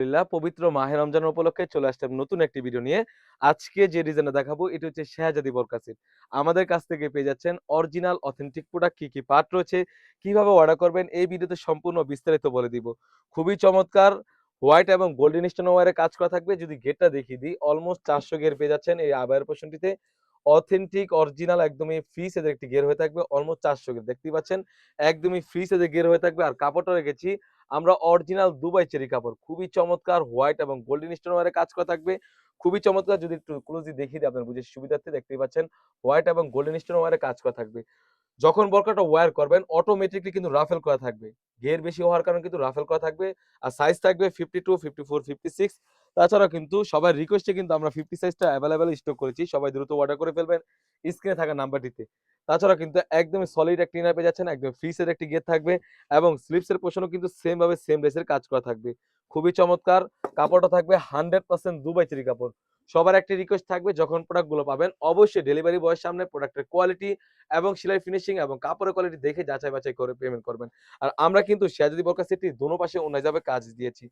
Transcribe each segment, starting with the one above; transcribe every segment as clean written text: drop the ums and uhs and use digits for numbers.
আলহামদুলিল্লাহ পবিত্র মাহে রমজান উপলক্ষে চলে আসলাম নতুন একটি ভিডিও নিয়ে। আজকে যে ডিজাইনটা দেখাবো এটা হচ্ছে শেহজাদি বরকা সেট। আমাদের কাছ থেকে পেয়ে যাচ্ছেন অরিজিনাল অথেন্টিক প্রোডাক্ট কি পার্ট রয়েছে, কিভাবে অর্ডার করবেন এই ভিডিওতে সম্পূর্ণ বিস্তারিত বলে দিব। খুবই চমৎকার হোয়াইট এবং গোল্ডেন স্টোন ওয়্যারে কাজ করা থাকবে। যদি গেটটা দেখিয়ে দিই অলমোস্ট ৪০০ গের পেয়ে যাচ্ছেন এই আবায়ের পোরশনটিতে। অথেন্টিক অরিজিনাল একদমই ফ্রি সাইজের একটি গের হয়ে থাকবে অলমোস্ট ৪০০ গের। দেখতেই পাচ্ছেন একদমই ফ্রি সাইজের গের হয়ে থাকবে আর কাপড়টা রেখেছি আমরা অরিজিনাল দুবাই চেরি কাপড়। খুবই চমৎকার হোয়াইট এবং গোল্ডেন স্টোন ওয়্যারে কাজ করা থাকবে। খুবই চমৎকার যদি একটু ক্লোজলি দেখিয়ে দিই আপনার বুঝার সুবিধার্থে দেখতেই পাচ্ছেন হোয়াইট এবং গোল্ডেন স্টোন ওয়্যারে কাজ করা থাকবে। যখন বোরকাটা ওয়্যার করবেন অটোমেটিক্যালি কিন্তু রাফেল করা থাকবে। ঘের বেশি হওয়ার কারণে কিন্তু রাফেল করা থাকবে। আর সাইজ থাকবে 52, 54, 56। তাছাড়াও কিন্তু সবার রিকোয়েস্টে কিন্তু আমরা 50 সাইজটা এভেইলেবল স্টক করেছি। সবাই দ্রুত অর্ডার করে ফেলবেন স্ক্রিনে থাকা নাম্বারটিতে। তাছাড়া কিন্তু একদমই সলিড একটা ইনার পেয়ে যাচ্ছেন, একদম ফ্রি সাইজের একটি গের থাকবে এবং স্লিপসের পোরশনও কিন্তু সেম ভাবে সেম লেসের কাজ করা থাকবে। খুবই চমৎকার কাপড়টা থাকবে 100% দুবাই চেরি কাপড়। সবার একটি রিকোয়েস্ট থাকবে যখন প্রোডাক্টগুলো পাবেন অবশ্যই ডেলিভারি বয়ের সামনে প্রোডাক্টের কোয়ালিটি এবং সেলাই ফিনিশিং এবং কাপড়ের কোয়ালিটি দেখে যাচাই বাছাই করে পেমেন্ট করবেন। আর আমরা কিন্তু শেহজাদি বরকা সেটটির দোনো পাশে ওন্না হিসাবে কাজ দিয়েছি।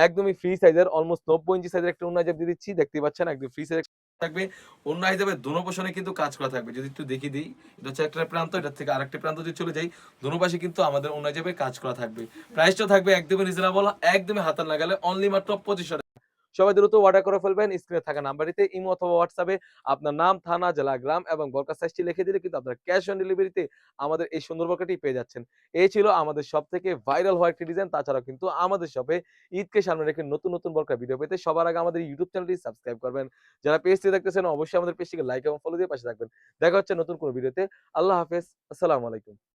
একদমই ফ্রি সাইজের অলমোস্ট ৯০ ইঞ্চি সাইজের একটা ওন্না হিসাব দিয়ে দিচ্ছি। দেখতেই পাচ্ছেন একদম ফ্রি সাইজের থাকবে। ওন্না হিসাবে দোনো পোরশনে কিন্তু কাজ করা থাকবে। যদি একটু দেখিয়ে দিই, এটা হচ্ছে একটা প্রান্ত, এটার থেকে আরেকটা প্রান্ত যদি চলে যাই, দোনো পাশে কিন্তু আমাদের ওন্না হিসাবে কাজ করা থাকবে। প্রাইসটাও থাকবে একদমই রিজনেবল, একদমই হাতের নাগালে অনলি মাত্র ২৫০০ টাকা। সবাই দ্রুত অর্ডার করে ফেলবেন স্ক্রিনে থাকা নাম্বারটিতে ইমো অথবা হোয়াটসঅ্যাপে আপনার নাম, থানা, জেলা, গ্রাম এবং বরকা সাইজটি লিখে দিলে কিন্তু আপনারা ক্যাশ অন ডেলিভারিতে আমাদের এই সুন্দর বরকাটি পেয়ে যাচ্ছেন। এই ছিল আমাদের সবথেকে ভাইরাল হওয়া একটি ডিজাইন। তাছাড়াও কিন্তু আমাদের শপে ঈদকে সামনে রেখে নতুন বরকা ভিডিও পেতে সবার আগে আমাদের ইউটিউব চ্যানেলটি সাবস্ক্রাইব করবেন। যারা পেজটি দেখতেছেন অবশ্যই আমাদের পেজটিকে লাইক এবং ফলো দিয়ে পাশে থাকবেন। দেখা হচ্ছে নতুন কোনো ভিডিওতে। আল্লাহ হাফেজ। আসসালামু আলাইকুম।